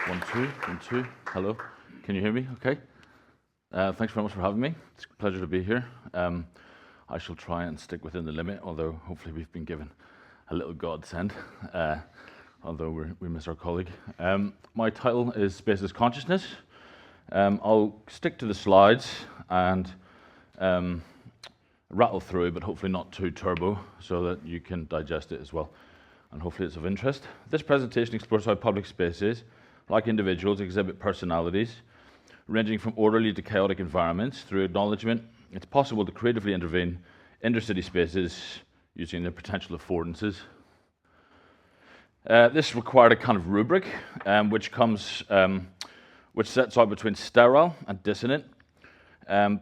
One, two, one, two. Hello. Can you hear me? Okay. Thanks very much for having me. It's a pleasure to be here. I shall try and stick within the limit, although hopefully we've been given a little godsend, although we miss our colleague. My title is Spaces Consciousness. I'll stick to the slides and rattle through, but hopefully not too turbo, so that you can digest it as well. And hopefully it's of interest. This presentation explores how public spaces, like individuals, exhibit personalities, ranging from orderly to chaotic environments. Through acknowledgement, it's possible to creatively intervene in intercity spaces using their potential affordances. This required a kind of rubric, which sets out between sterile and dissonant.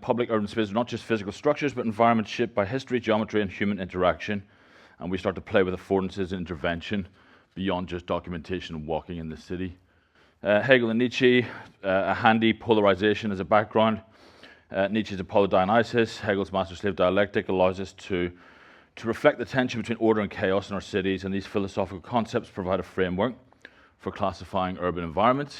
Public urban spaces are not just physical structures, but environments shaped by history, geometry, and human interaction. And we start to play with affordances and intervention beyond just documentation and walking in the city. Hegel and Nietzsche, a handy polarization as a background. Nietzsche's Apollo Dionysus, Hegel's master-slave dialectic allows us to reflect the tension between order and chaos in our cities, and these philosophical concepts provide a framework for classifying urban environments.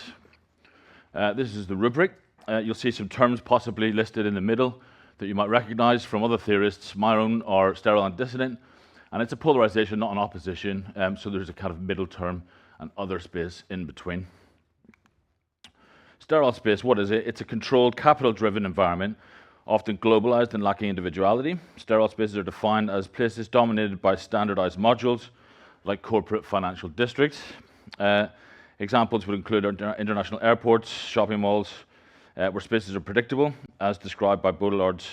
This is the rubric. You'll see some terms possibly listed in the middle that you might recognize from other theorists. My own are sterile and dissonant, and it's a polarization, not an opposition, so there's a kind of middle term and other space in between. Sterile space, what is it? It's a controlled, capital-driven environment, often globalized and lacking individuality. Sterile spaces are defined as places dominated by standardized modules, like corporate financial districts. Examples would include international airports, shopping malls, where spaces are predictable, as described by Baudrillard's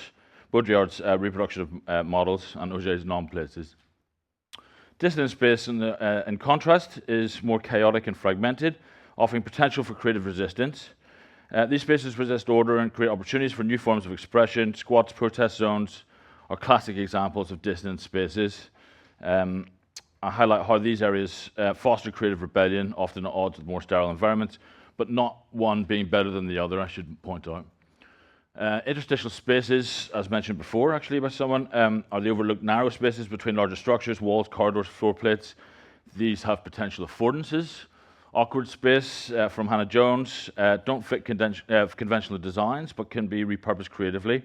reproduction of models and Auger's non-places. Dissonant space, in contrast, is more chaotic and fragmented, offering potential for creative resistance. These spaces resist order and create opportunities for new forms of expression. Squats, protest zones are classic examples of dissonant spaces. I highlight how these areas foster creative rebellion, often at odds with more sterile environments, but not one being better than the other, I should point out. Interstitial spaces, as mentioned before actually by someone, are the overlooked narrow spaces between larger structures, walls, corridors, floor plates. These have potential affordances. Awkward space from Hannah Jones don't fit conventional designs, but can be repurposed creatively.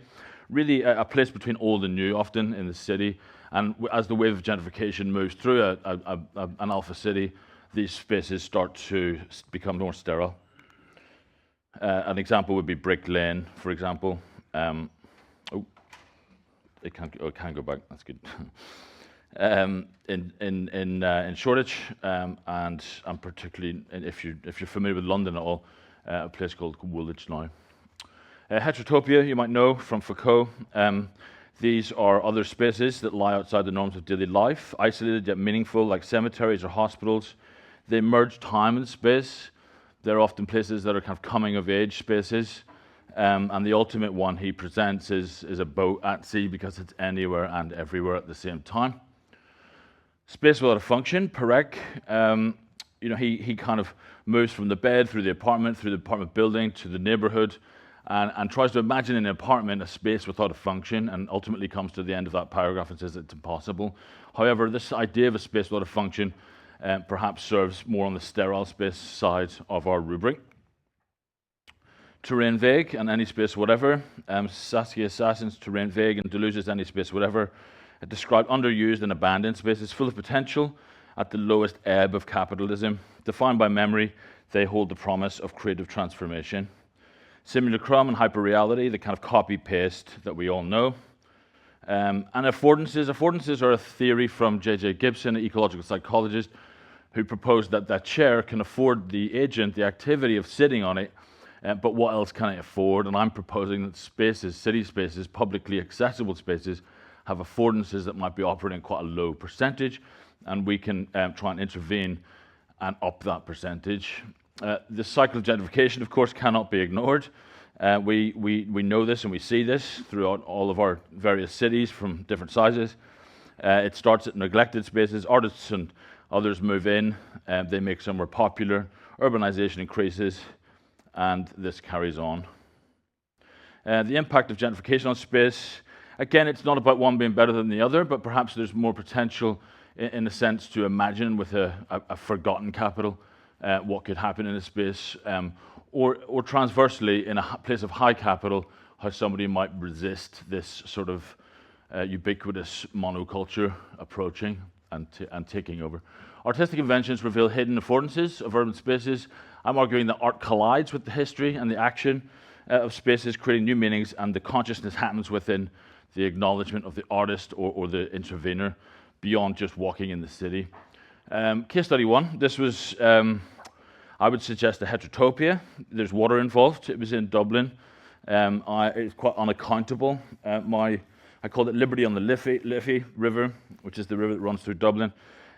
Really a place between old and new, often in the city. And as the wave of gentrification moves through an alpha city, these spaces start to become more sterile. An example would be Brick Lane, for example. It can go back. That's good. In Shoreditch, and particularly if you're familiar with London at all, a place called Woolwich now. Heterotopia, you might know from Foucault. These are other spaces that lie outside the norms of daily life, isolated yet meaningful, like cemeteries or hospitals. They merge time and space. They're often places that are kind of coming-of-age spaces. And the ultimate one he presents is a boat at sea, because it's anywhere and everywhere at the same time. Space without a function, Perec, he kind of moves from the bed through the apartment building to the neighborhood, and tries to imagine in an apartment a space without a function, and ultimately comes to the end of that paragraph and says it's impossible. However, this idea of a space without a function perhaps serves more on the sterile space side of our rubric. Terrain vague and any space whatever. Saskia Sassen's Terrain vague and Deleuze's Any Space Whatever describe underused and abandoned spaces full of potential at the lowest ebb of capitalism. Defined by memory, they hold the promise of creative transformation. Simulacrum and hyperreality, the kind of copy-paste that we all know. And affordances. Affordances are a theory from J.J. Gibson, an ecological psychologist, who proposed that that chair can afford the agent the activity of sitting on it, but what else can it afford? And I'm proposing that spaces, city spaces, publicly accessible spaces, have affordances that might be operating quite a low percentage, and we can try and intervene and up that percentage. The cycle of gentrification, of course, cannot be ignored. We know this and we see this throughout all of our various cities from different sizes. It starts at neglected spaces. Artists and others move in, they make some more popular. Urbanization increases, and this carries on. The impact of gentrification on space. Again, it's not about one being better than the other, but perhaps there's more potential in a sense to imagine with a forgotten capital what could happen in a space, or transversely, in a place of high capital, how somebody might resist this sort of ubiquitous monoculture approaching and taking over. Artistic inventions reveal hidden affordances of urban spaces. I'm arguing that art collides with the history and the action of spaces, creating new meanings, and the consciousness happens within the acknowledgement of the artist or the intervener beyond just walking in the city. Case study one, this was, I would suggest, a heterotopia. There's water involved. It was in Dublin. It's quite unaccountable. I called it Liberty on the Liffey River, which is the river that runs through Dublin.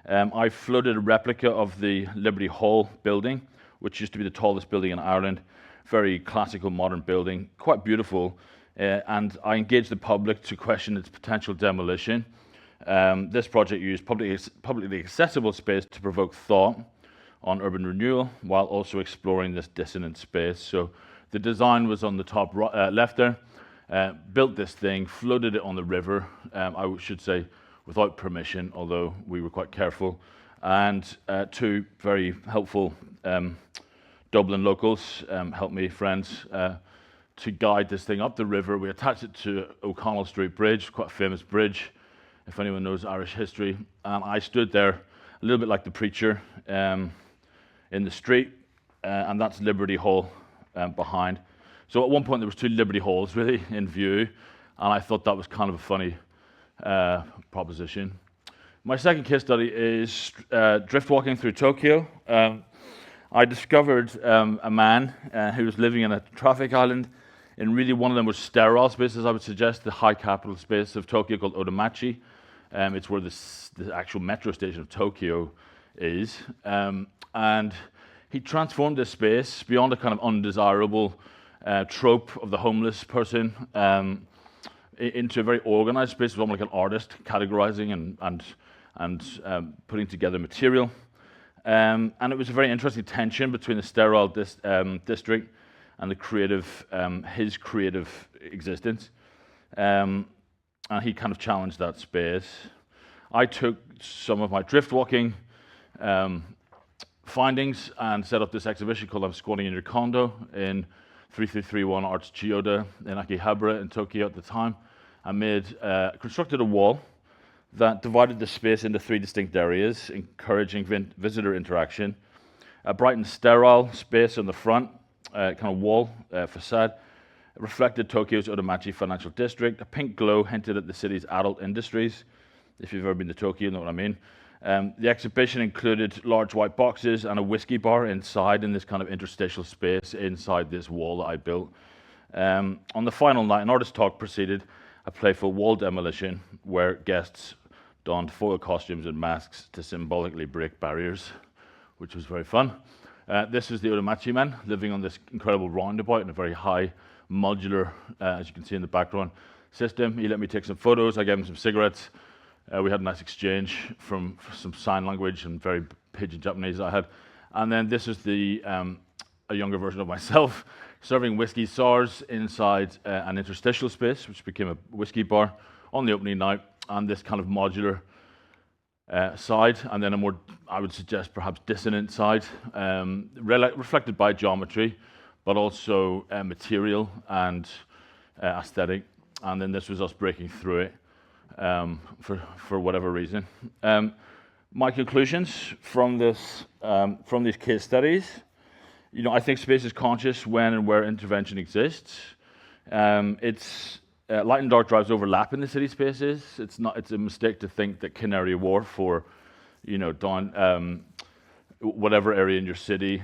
I floated a replica of the Liberty Hall building, which used to be the tallest building in Ireland. Very classical modern building, quite beautiful. And I engaged the public to question its potential demolition. This project used publicly accessible space to provoke thought on urban renewal while also exploring this dissonant space. So the design was on the top left there. Built this thing, floated it on the river, I should say without permission, although we were quite careful. And two very helpful Dublin locals helped me, friends, to guide this thing up the river. We attached it to O'Connell Street Bridge, quite a famous bridge, if anyone knows Irish history. And I stood there a little bit like the preacher in the street, and that's Liberty Hall behind. So at one point there was two Liberty Halls really in view, and I thought that was kind of a funny proposition. My second case study is drift walking through Tokyo. I discovered a man who was living in a traffic island, and really one of them was sterile spaces. I would suggest the high capital space of Tokyo called Otomachi. It's where the actual metro station of Tokyo is. And he transformed this space beyond a kind of undesirable trope of the homeless person into a very organized space, almost like an artist categorizing and putting together material. And it was a very interesting tension between the sterile district and the creative, his creative existence. And he kind of challenged that space. I took some of my drift walking findings and set up this exhibition called I'm Squatting in Your Condo in 3331 Arts Chiyoda in Akihabara in Tokyo at the time. I constructed a wall that divided the space into three distinct areas, encouraging visitor interaction. A bright and sterile space on the front, kind of wall facade, reflected Tokyo's Otomachi financial district. A pink glow hinted at the city's adult industries. If you've ever been to Tokyo, you know what I mean. The exhibition included large white boxes and a whiskey bar inside in this kind of interstitial space inside this wall that I built. On the final night, an artist talk preceded a playful wall demolition where guests donned foil costumes and masks to symbolically break barriers, which was very fun. This is the Otomachi man living on this incredible roundabout in a very high modular, as you can see in the background, system. He let me take some photos. I gave him some cigarettes. We had a nice exchange from some sign language and very pidgin Japanese I had. And then this is a younger version of myself serving whiskey sours inside an interstitial space, which became a whiskey bar on the opening night, and this kind of modular side, and then a more, I would suggest, perhaps dissonant side, reflected by geometry, but also material and aesthetic. And then this was us breaking through it for whatever reason. My conclusions from these case studies, I think space is conscious when and where intervention exists. It's light and dark drives overlap in the city spaces. It's a mistake to think that Canary Wharf or down whatever area in your city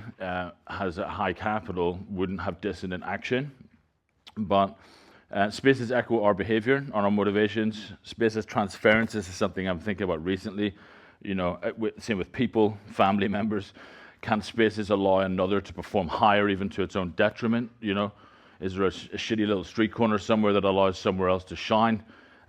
has a high capital wouldn't have dissonant action. But spaces echo our behavior, our motivations. Spaces transference. This is something I'm thinking about recently. Same with people, family members. Can spaces allow another to perform higher, even to its own detriment? Is there a shitty little street corner somewhere that allows somewhere else to shine,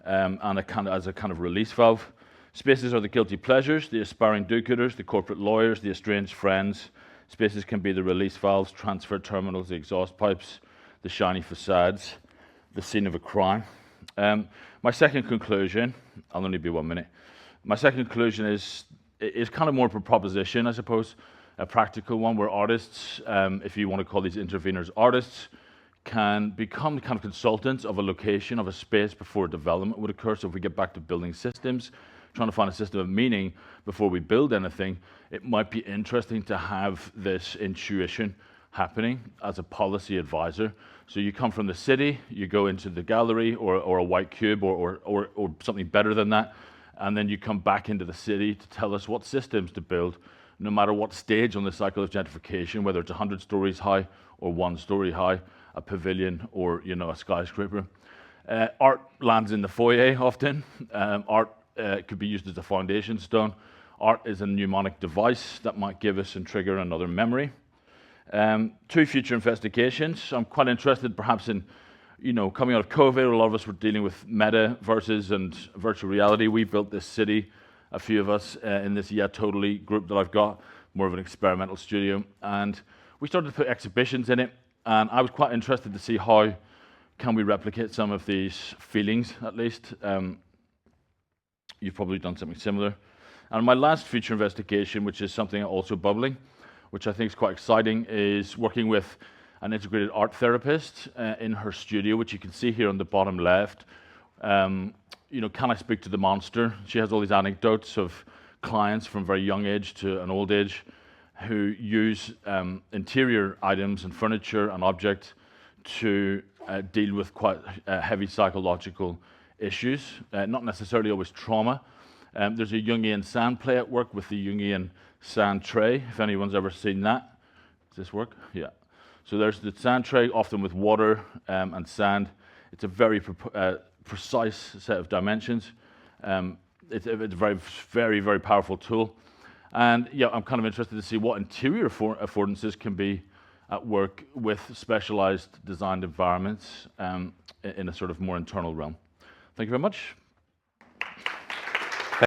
and as a kind of release valve? Spaces are the guilty pleasures, the aspiring do-gooders, the corporate lawyers, the estranged friends. Spaces can be the release valves, transfer terminals, the exhaust pipes, the shiny facades, the scene of a crime. My second conclusion, I'll only be 1 minute. My second conclusion is kind of more of a proposition, I suppose. a practical one where artists, if you want to call these interveners artists, can become kind of consultants of a location, of a space before development would occur. So if we get back to building systems, trying to find a system of meaning before we build anything, it might be interesting to have this intuition happening as a policy advisor. So you come from the city, you go into the gallery or a white cube or something better than that, and then you come back into the city to tell us what systems to build, no matter what stage on the cycle of gentrification, whether it's 100 stories high or 1 story high, a pavilion or a skyscraper. Art lands in the foyer often. Art could be used as a foundation stone. Art is a mnemonic device that might give us and trigger another memory. 2 future investigations. I'm quite interested perhaps in, coming out of COVID, a lot of us were dealing with metaverses and virtual reality. We built this city, a few of us in this Yeah Totally group that I've got, more of an experimental studio. And we started to put exhibitions in it. And I was quite interested to see how can we replicate some of these feelings, at least. You've probably done something similar. And my last future investigation, which is something also bubbling, which I think is quite exciting, is working with an integrated art therapist in her studio, which you can see here on the bottom left. Can I speak to the monster? She has all these anecdotes of clients from very young age to an old age who use interior items and furniture and objects to deal with quite heavy psychological issues, not necessarily always trauma. There's a Jungian sand play at work with the Jungian sand tray, if anyone's ever seen that. Does this work? Yeah. So there's the sand tray, often with water and sand. It's a very precise set of dimensions. It's a very, very, very powerful tool. And yeah, I'm kind of interested to see what interior affordances can be at work with specialized designed environments in a sort of more internal realm. Thank you very much.